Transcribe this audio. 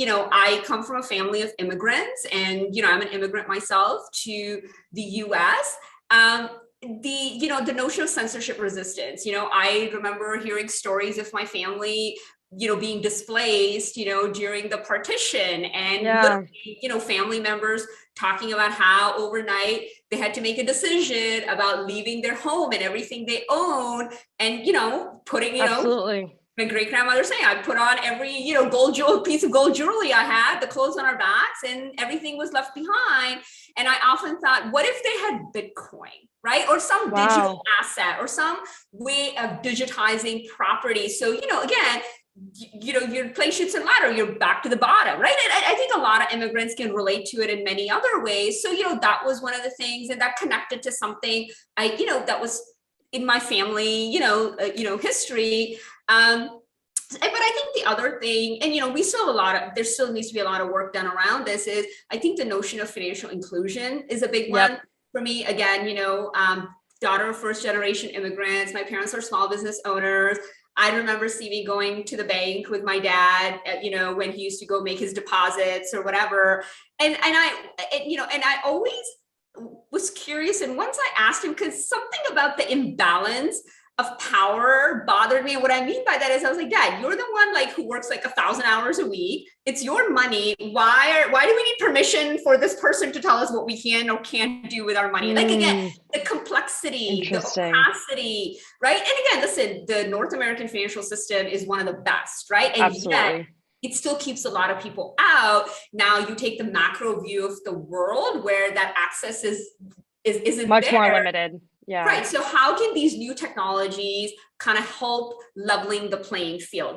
I come from a family of immigrants, and, I'm an immigrant myself to the US. The notion of censorship resistance, I remember hearing stories of my family, being displaced, during the partition, and Yeah, literally, family members talking about how overnight they had to make a decision about leaving their home and everything they own, and, putting, absolutely. my great grandmother saying, I put on every, piece of gold jewelry I had, the clothes on our backs, and everything was left behind. And I often thought, what if they had Bitcoin, right? Or some digital Wow. asset, or some way of digitizing property. So, again, you're playing shoots and ladder, you're back to the bottom, right? And I think a lot of immigrants can relate to it in many other ways. So, that was one of the things, and that connected to something that was in my family, history. But I think the other thing, and there still needs to be a lot of work done around this, is I think the notion of financial inclusion is a big Yep. one for me. Again, daughter of first generation immigrants, my parents are small business owners. I remember Simi going to the bank with my dad, when he used to go make his deposits or whatever. And I always was curious. And once I asked him, because something about the imbalance of power bothered me. And what I mean by that is, I was like, Dad, you're the one who works 1,000 hours a week. It's your money. Why do we need permission for this person to tell us what we can or can't do with our money? Again, Mm, the complexity, the interesting. opacity, right? And again, listen, the North American financial system is one of the best, right? And yet Absolutely. it still keeps a lot of people out. Now you take the macro view of the world where that access isn't Much more there. limited. Yeah. Right. So how can these new technologies kind of help leveling the playing field?